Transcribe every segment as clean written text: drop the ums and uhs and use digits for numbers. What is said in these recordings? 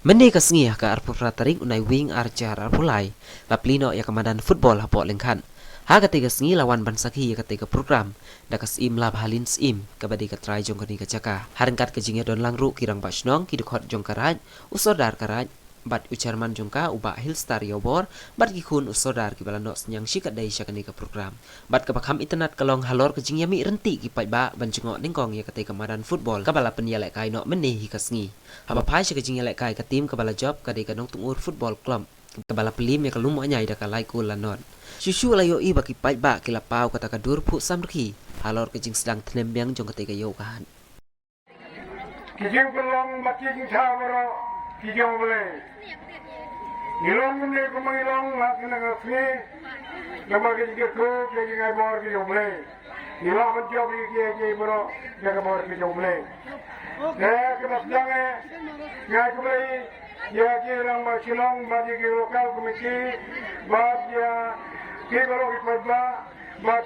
Mende kasngi ka arpu prataring unai wing arjar arpulai, baplino ya kamadan football hapo lengkan. Ha ketiga sengi lawan bansaki ya ketiga program, dakas im lab halin sim kabadi ka try jong kani ka jaka. Haringkat kejingnya don langru kirang basnong kiduk hot jong karaj, usodar karaj, bat ucarman jongka uba hilstar yobor, bat gikun usodar kibalano senyang shikat dai syakani ka program. Bat kabakam internet kalong halor kejingnya mi renti kipai ba banjengok ningkong ya ketiga kamadan football kabala penyalek kai no mende hikasngi. Haba pai syakajing yalek kai ka tim kabala job kadai kanong tungur football club kabala pelim ya kalumo anya ida kalai ku lanon. Susu layo i baki pai ba kilapau kata kadur pu samrki halor kejing sedang tenembiang jong ketiga yo kahan. Kijing pelong making tawaro kijong boleh. Ilong ne kumang ilong mak na ngasni nama kijing ko kijing ay bor kijong boleh. Ilong man job ki bro jaga bor kijong boleh. Nah kemas jange ngai boleh ya kirang masilong bagi ki lokal komiti bab ya ki bro ki padba bab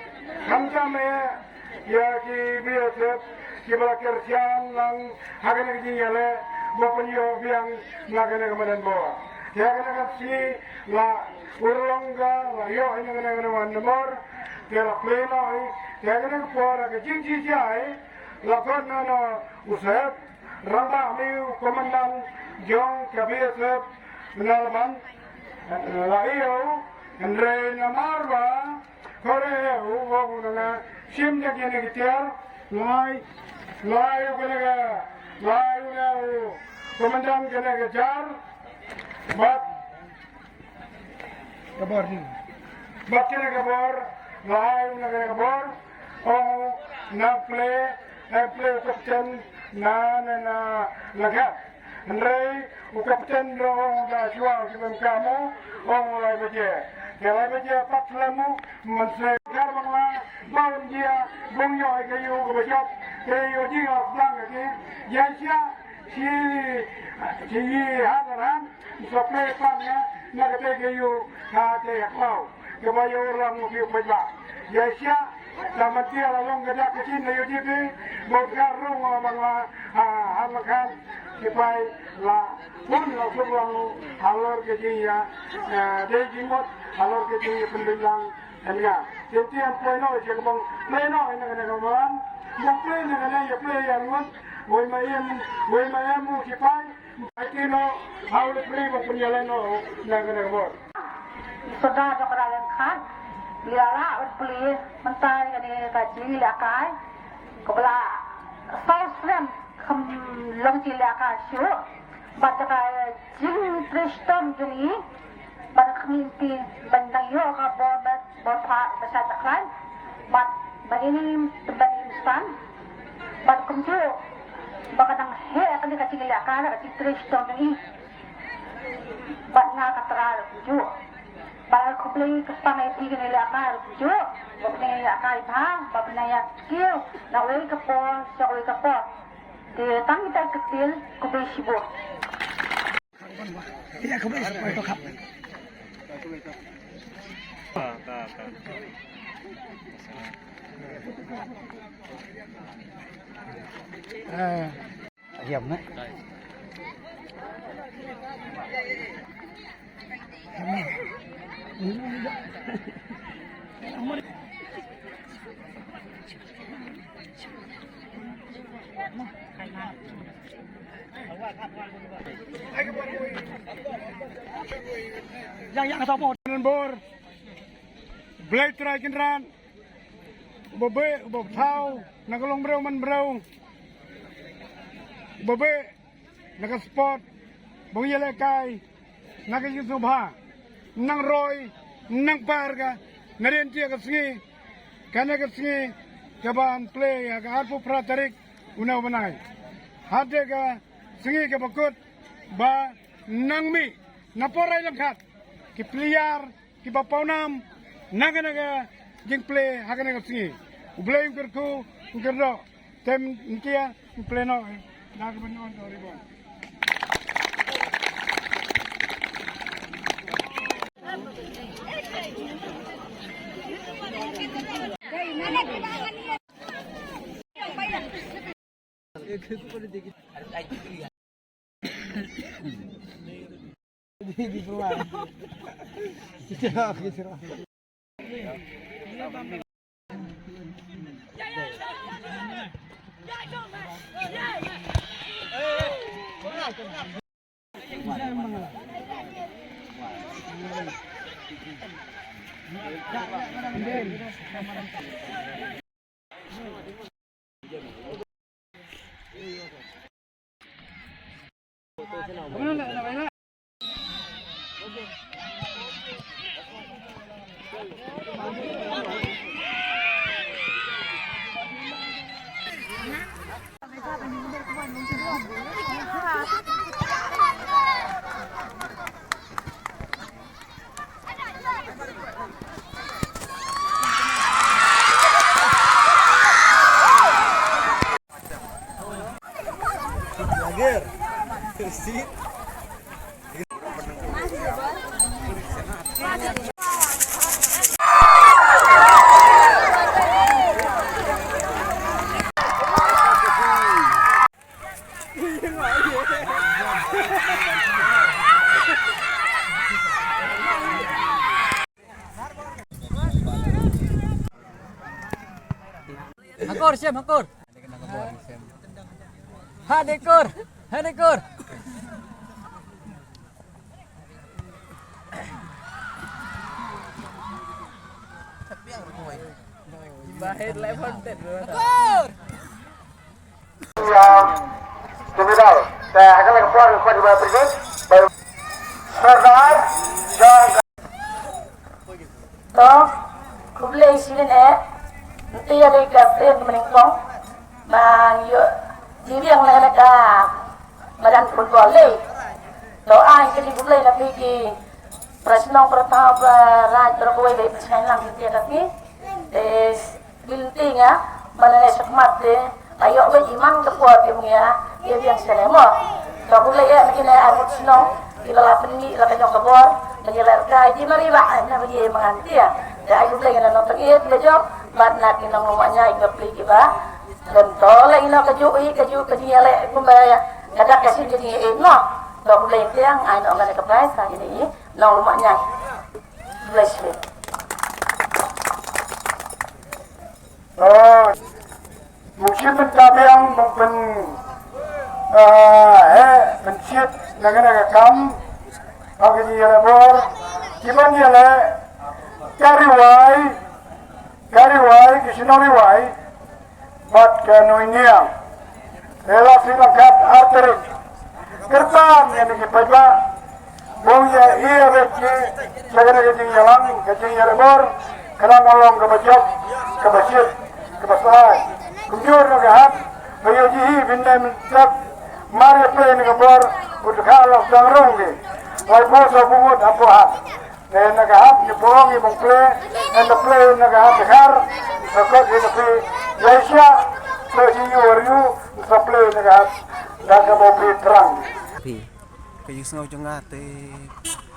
hamsa me ya ki biasep ki kerjaan lang hagan ki yale bapun yo biang lagane kamadan bawa ya kana si la urlongga la yo ina kana wan nomor ya la pleno ya kana pora ke jinji jai la kona no usep ramba mi komandan jong kabiasep menalaman la iyo andre namarwa kore wo na sim de kene kitiar lai komandan kena kejar bat kabar ni bat kena kabar lai kena kabar oh na play kapten na lagat Andre kapten lo da jual kita kamu oh lai baje pat lamu masle kar bangla baun dia bongyo kayu kebajak kayu jiga blang ke ya si hadaran sampai pannya nak kayu kate kau kebayo orang mungkin bajak ya sama dia lalong gedak kecil na yuji bongkar rumah bangla halakan kipai la pun langsung lalu halor kecinya dia jimot halor kecinya pendilang enggak setiap pleno siapa bang pleno ini kena kawan yang pleno kena ya pleno yang luas boy mayam mu kipai kino haul play penjalan yang kena kawan sudah ada perayaan kan biarlah beli mentai kani kaji lakai kepala sausram long silakai syu bataka jing tristom juni bat kminti bandang yo ka bobat botha besar taklan bat bagini instan bat kumju bakadang he kani kaji lakai kaji tristom juni bat na katral ju Bal kupli kesamai tiga nilai jo, bapnya nilai bang, bapnya kil, nawai kapor, sawai kapor. Di tang kita kecil kupli sibuk. Tidak kupli sibuk itu kap. Diam nak. Yang sama bor blade try kenran bobe pau nagalong breu man breu bobe naga sport bong yele kai naga subha nang roy nang parga naren tia kasngi kana kasngi kaban play ka arpu pratarik una banai hade ka singi ka bakut ba nang mi naporai langkat ki player ki bapaunam naga jing play hakana kasngi ublay kerku kerdo tem ntia play no naga banon do ribon di perumahan. Tidak gitu. Makor siap makor. Ha dekor. Bahir level makor. Seminar. Saya akan keluar di bawah berikut. Serdar dan Toh, kublai silin nanti ada kafe meningkong, bang yuk, jadi yang lain ada badan football le. Doa yang kini kublai tapi ki prasnong pertama raj berkuai dari pesantren lang kita tapi binting ya, mana ni sekmat de, ayo iman kepuat dia punya, dia yang selemo. Doa kublai ya, mungkin ada prasnong, kita lapan ni, lapan yang kebor. Menjelar kaji mariba na bagi menganti ya. Da ayu play na nonton iet bejo, mat na kinang rumahnya iga play kiba. Dan tole ina kaju le kumbaya. Kada kasih jadi no. Do play tiang ai no ngane kaprai sa jadi nong rumahnya. Bless me. mungkin mencapai yang menciut naga kam. Aku ni lebor, kiban dia le, kariwai, kisinoriwai, bat kanoinia, ela filangkat arterik, kertan yang dikipaiba, baunya ia beki, segera kecing lebor, kerana nolong kebajak, kebasir, kebasahan, kunjur nagahat, bayojihi bintang mencat, mari play nagabor, untuk halau dangrong ni. Ay po sa bungod ang buhat. Kaya nagahap ni Buong ibang play, and the play nagahap ni Har, sa kot in the play, Laisya, so you, sa play nagahap, nagahap play terang. Kaya sengaw jeng ate,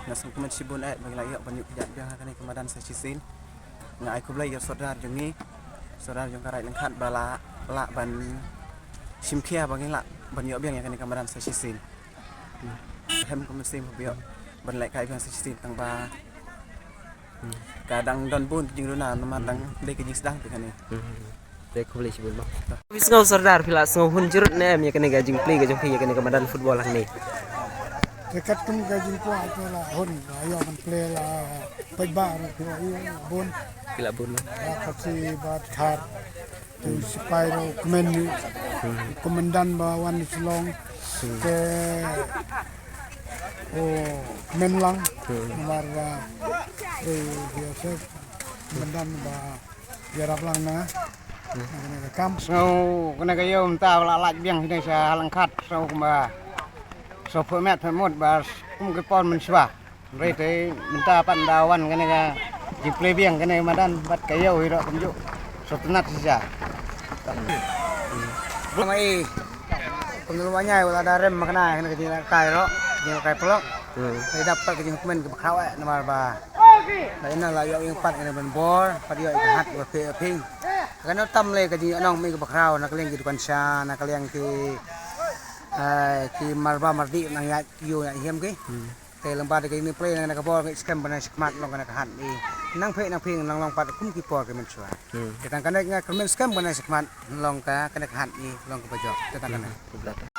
nasang kumat sibun ay, bagi banyak kejadian kanay kemadan sa sisin. Nga ay kublay ya saudara jengi, saudara jeng karay lengkat bala ban simkia bagi banyak biang yang kanay kemadan sa sisin. Hem ko mesim biyo banlay kay biang sa sistem tang ba kadang don bun jing runa namatang dai ke jing sedang kan ni Dek kublai sibul mo. Wis ngaw sardar pila ngaw hunjurut ne am yakene gajing play gajing pi yakene kamadan football lang ni. Dekat tum gajing ko ato la hon ayo man play la pagbar ko ayo bon Pila bun mo. kasi bat khat tu sipai komandan bawan Selong ke men lang nomor biasa komandan ba jarap lang na kam So kena kayo mta wala laj biang hidang sa halangkat so kuma so pemet pemut bas ke pon menswa rete mta pandawan kena ka jiple biang kena madan bat kayo hiro kumju so tenat sisa mai kumulumanya wala darem makna kena kajing kai ro kajing kai pelok saya dapat kajing kumen ke bakhawa nomor ba Đấy là yêu yêu phạt này mình bor, phạt yêu cái hạt và phê phê. Cái nó tâm lên cái gì nong mình cái bạc rau, nó cái lên cái quan sa, nó cái lên cái marba mardi, nó ngại yêu ngại hiếm cái. Te lembar ke ini play nang bol ke scam bana skmat long kana kahan ni. Nang phe nang phing nang long pat kum ki por ke men chua. Kita kana nga kemen scam bana skmat long ka kana kahan ni long ke bajok. Kita kana. Berata.